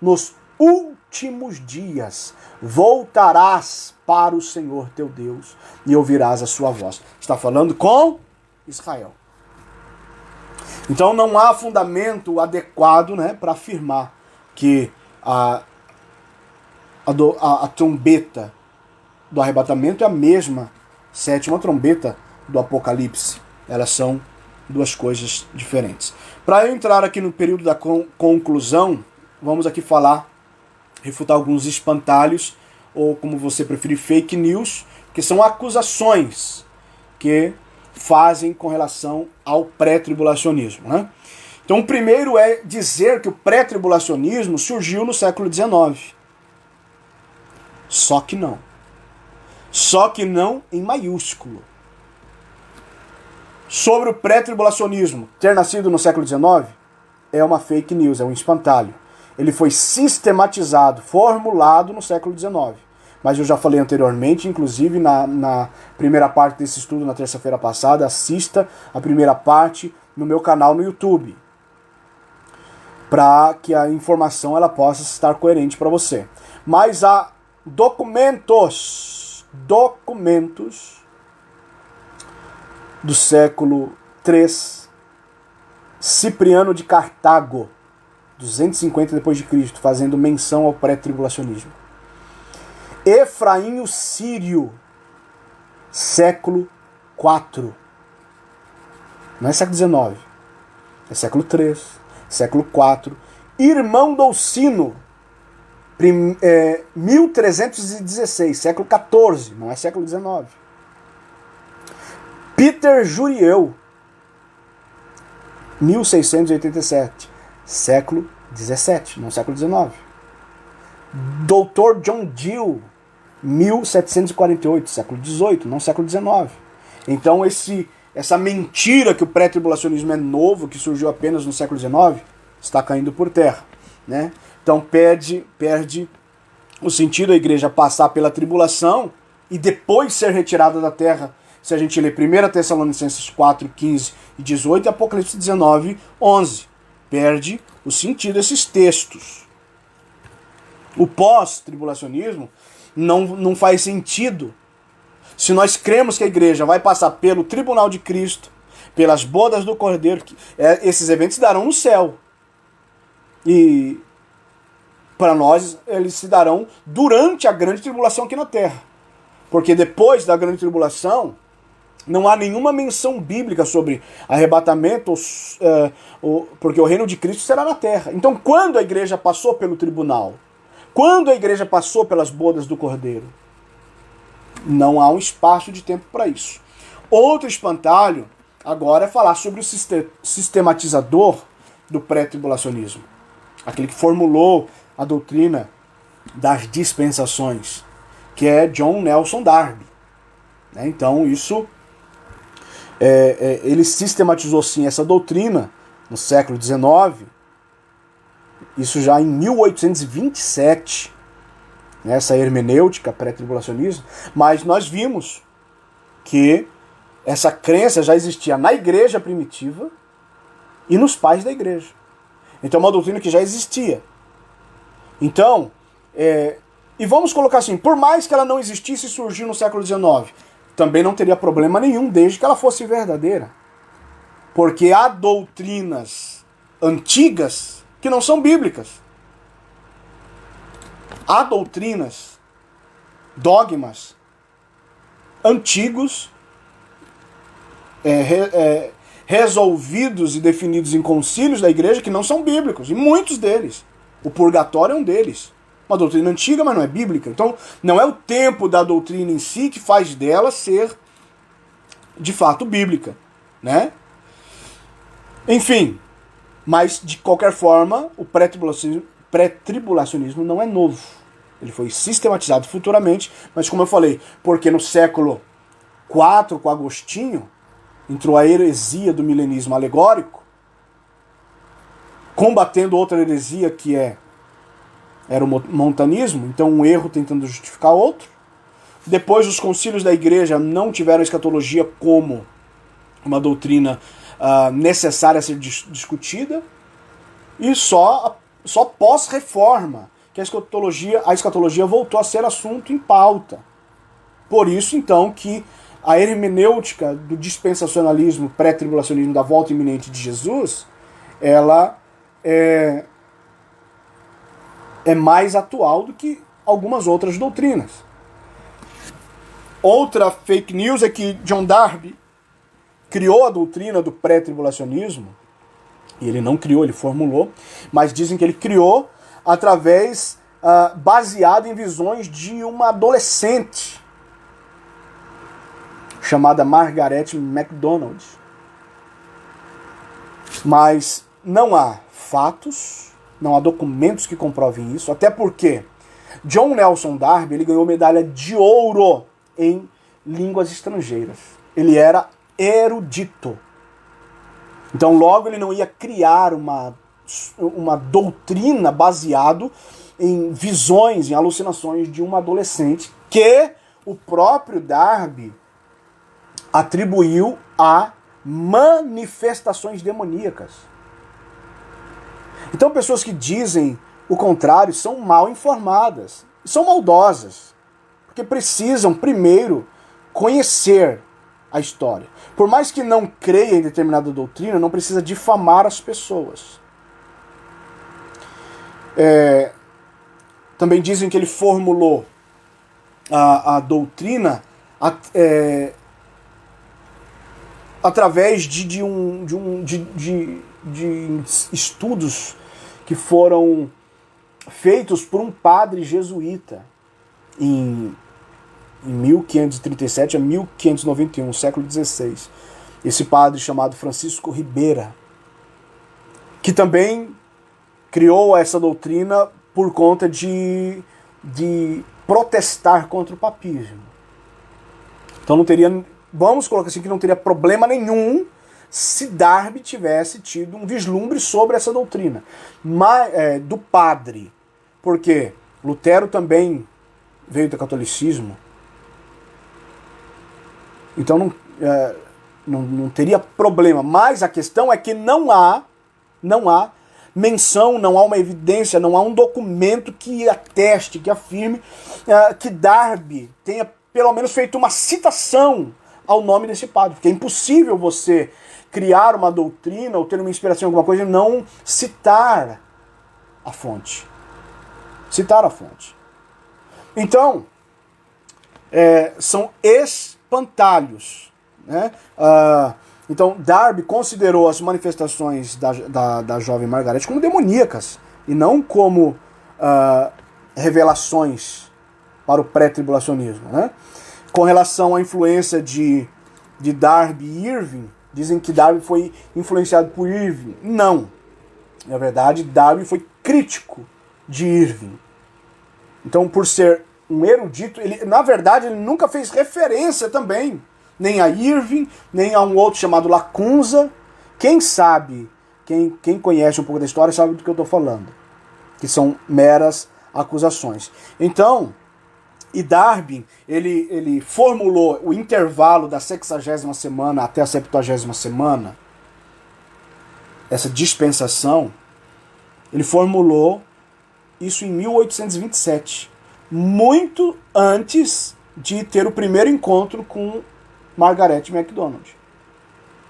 nos últimos dias voltarás para o Senhor teu Deus e ouvirás a sua voz. Está falando com Israel. Então não há fundamento adequado, né, para afirmar que a trombeta do arrebatamento é a mesma sétima trombeta do Apocalipse. Elas são duas coisas diferentes. Para eu entrar aqui no período da conclusão, vamos aqui refutar alguns espantalhos, ou como você preferir, fake news, que são acusações que fazem com relação ao pré-tribulacionismo, né? Então o primeiro é dizer que o pré-tribulacionismo surgiu no século XIX. Só que não. Só que não em maiúsculo. Sobre o pré-tribulacionismo ter nascido no século XIX, é uma fake news, é um espantalho. Ele foi sistematizado, formulado no século XIX. Mas eu já falei anteriormente, inclusive na primeira parte desse estudo, na terça-feira passada, assista a primeira parte no meu canal no YouTube, para que a informação ela possa estar coerente para você. Mas há documentos do século III, Cipriano de Cartago, 250 d.C., fazendo menção ao pré-tribulacionismo. Efraim o Sírio, século IV. Não é século XIX, é século III, século IV. Irmão Dolcino, 1316, século XIV, não é século XIX. Peter Jurieu, 1687, século XVII, não século XIX. Dr. John Dewey, 1748, século XVIII, não século XIX. Então essa mentira que o pré-tribulacionismo é novo, que surgiu apenas no século XIX, está caindo por terra, né? Então perde o sentido a igreja passar pela tribulação e depois ser retirada da terra. Se a gente ler 1 Tessalonicenses 4, 15 e 18 e Apocalipse 19, 11. Perde o sentido desses textos. O pós-tribulacionismo não faz sentido se nós cremos que a igreja vai passar pelo tribunal de Cristo, pelas bodas do Cordeiro. Esses eventos se darão no céu. E para nós eles se darão durante a grande tribulação aqui na terra. Porque depois da grande tribulação não há nenhuma menção bíblica sobre arrebatamento, porque o reino de Cristo será na terra. Então, quando a igreja passou pelo tribunal, quando a igreja passou pelas bodas do Cordeiro, não há um espaço de tempo para isso. Outro espantalho agora é falar sobre o sistematizador do pré-tribulacionismo, aquele que formulou a doutrina das dispensações, que é John Nelson Darby. Então, isso ele sistematizou sim essa doutrina no século XIX, isso já em 1827, essa hermenêutica pré-tribulacionismo, mas nós vimos que essa crença já existia na igreja primitiva e nos pais da igreja. Então é uma doutrina que já existia. Então, e vamos colocar assim, por mais que ela não existisse e surgiu no século XIX, também não teria problema nenhum desde que ela fosse verdadeira. Porque há doutrinas antigas que não são bíblicas. Há doutrinas, dogmas antigos, resolvidos e definidos em concílios da igreja que não são bíblicos. E muitos deles. O purgatório é um deles. Uma doutrina antiga, mas não é bíblica. Então, não é o tempo da doutrina em si que faz dela ser, de fato, bíblica, né? Enfim, mas, de qualquer forma, o pré-tribulacionismo não é novo. Ele foi sistematizado futuramente, mas, como eu falei, porque no século IV, com Agostinho, entrou a heresia do milenismo alegórico, combatendo outra heresia que era o montanismo, então um erro tentando justificar outro. Depois os concílios da igreja não tiveram a escatologia como uma doutrina necessária a ser discutida, e só Só pós-reforma que a escatologia voltou a ser assunto em pauta. Por isso, então, que a hermenêutica do dispensacionalismo, pré-tribulacionismo, da volta iminente de Jesus, ela é mais atual do que algumas outras doutrinas. Outra fake news é que John Darby criou a doutrina do pré-tribulacionismo, e ele não criou, ele formulou, mas dizem que ele criou através, baseado em visões de uma adolescente chamada Margaret MacDonald. Mas não há fatos, não há documentos que comprovem isso, até porque John Nelson Darby ele ganhou medalha de ouro em línguas estrangeiras. Ele era erudito. Então logo ele não ia criar uma doutrina baseado em visões, em alucinações de uma adolescente que o próprio Darby atribuiu a manifestações demoníacas. Então pessoas que dizem o contrário são mal informadas, são maldosas, porque precisam primeiro conhecer a história. Por mais que não creia em determinada doutrina, não precisa difamar as pessoas. Também dizem que ele formulou a doutrina através de estudos que foram feitos por um padre jesuíta em 1537 a 1591, século XVI. Esse padre chamado Francisco Ribeira, que também criou essa doutrina por conta de protestar contra o papismo. Então não teria, vamos colocar assim, que não teria problema nenhum se Darby tivesse tido um vislumbre sobre essa doutrina do padre. Porque Lutero também veio do catolicismo. Então não teria problema. Mas a questão é que não há menção, não há uma evidência, não há um documento que ateste, que afirme que Darby tenha pelo menos feito uma citação ao nome desse padre. Porque é impossível você criar uma doutrina ou ter uma inspiração em alguma coisa e não citar a fonte. Citar a fonte. Então, são espantalhos. Né? Então, Darby considerou as manifestações da jovem Margaret como demoníacas e não como revelações para o pré-tribulacionismo. Né? Com relação à influência de Darby e Irving, dizem que Darby foi influenciado por Irving. Não. Na verdade, Darby foi crítico de Irving. Então, por ser um erudito, na verdade, ele nunca fez referência também, nem a Irving, nem a um outro chamado Lacunza. Quem sabe, quem conhece um pouco da história, sabe do que eu estou falando. Que são meras acusações. Então, e Darby, ele formulou o intervalo da 60ª semana até a 70ª semana, essa dispensação, ele formulou isso em 1827, muito antes de ter o primeiro encontro com Margaret MacDonald.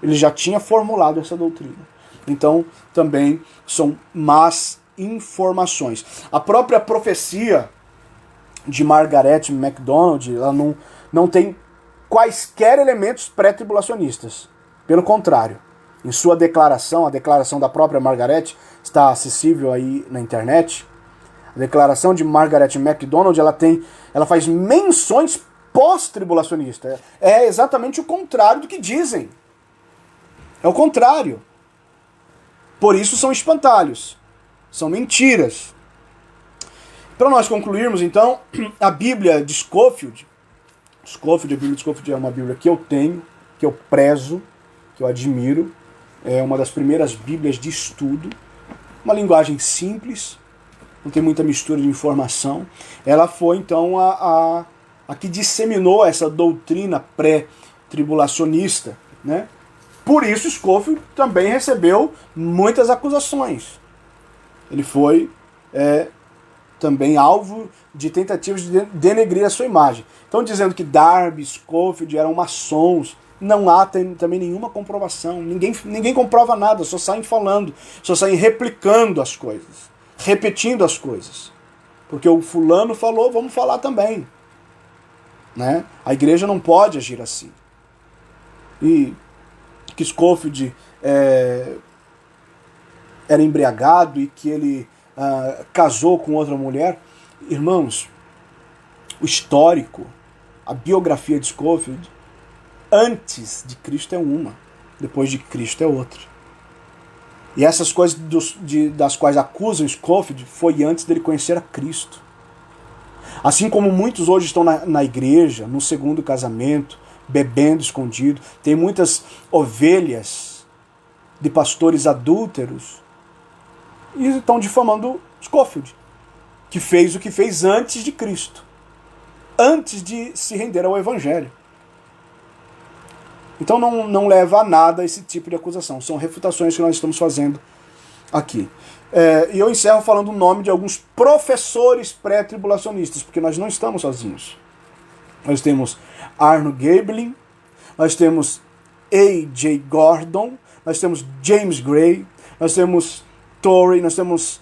Ele já tinha formulado essa doutrina. Então, também são más informações. A própria profecia de Margaret MacDonald, ela não tem quaisquer elementos pré-tribulacionistas. Pelo contrário, em sua declaração, a declaração da própria Margaret está acessível aí na internet. A declaração de Margaret MacDonald, ela faz menções pós-tribulacionistas. É exatamente o contrário do que dizem. É o contrário. Por isso são espantalhos. São mentiras. Para nós concluirmos, então, a Bíblia de Scofield, a Bíblia de Scofield é uma Bíblia que eu tenho, que eu prezo, que eu admiro. É uma das primeiras Bíblias de estudo. Uma linguagem simples, não tem muita mistura de informação. Ela foi, então, a que disseminou essa doutrina pré-tribulacionista. Né? Por isso, Scofield também recebeu muitas acusações. Ele foi também alvo de tentativas de denegrir a sua imagem. Então, dizendo que Darby, Scofield eram maçons, não há também nenhuma comprovação. Ninguém comprova nada, só saem falando, só saem replicando as coisas, repetindo as coisas. Porque o fulano falou, vamos falar também. Né? A igreja não pode agir assim. E que Scofield era embriagado e que ele casou com outra mulher. Irmãos, o histórico, a biografia de Scofield, antes de Cristo é uma, depois de Cristo é outra. E essas coisas das quais acusam Scofield foi antes dele conhecer a Cristo. Assim como muitos hoje estão na igreja, no segundo casamento, bebendo escondido, tem muitas ovelhas de pastores adúlteros e estão difamando Scofield, que fez o que fez antes de Cristo, antes de se render ao Evangelho. Então não leva a nada esse tipo de acusação. São refutações que nós estamos fazendo aqui. E eu encerro falando o nome de alguns professores pré-tribulacionistas, porque nós não estamos sozinhos. Nós temos Arno Gaebelin, nós temos A.J. Gordon, nós temos James Gray, nós temos Torrey, nós temos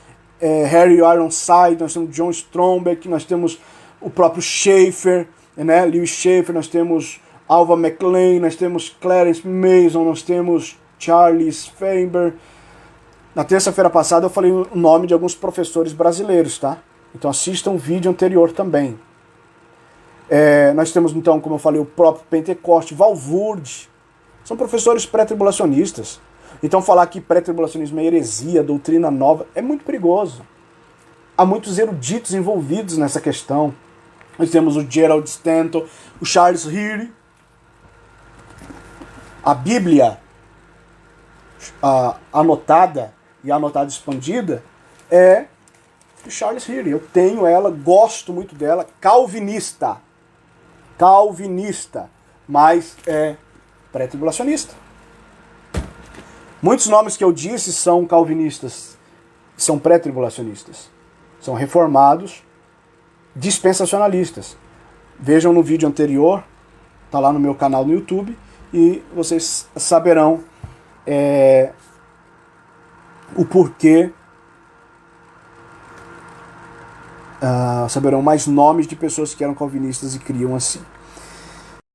Harry Ironside, nós temos John Stromberg, nós temos o próprio Schaeffer, né, Lewis Schaeffer, nós temos Alva McLean, nós temos Clarence Mason, nós temos Charles Faber. Na terça-feira passada eu falei o nome de alguns professores brasileiros, tá? Então assistam o vídeo anterior também. Nós temos então, como eu falei, o próprio Pentecoste, Walvoord. São professores pré-tribulacionistas. Então falar que pré-tribulacionismo é heresia, doutrina nova, é muito perigoso. Há muitos eruditos envolvidos nessa questão. Nós temos o Gerald Stanton, o Charles Heary. A Bíblia anotada e anotada expandida é de Charles Heary. Eu tenho ela, gosto muito dela, calvinista, mas é pré-tribulacionista. Muitos nomes que eu disse são calvinistas, são pré-tribulacionistas, são reformados, dispensacionalistas. Vejam no vídeo anterior, está lá no meu canal no YouTube, e vocês saberão o porquê, saberão mais nomes de pessoas que eram calvinistas e criam assim.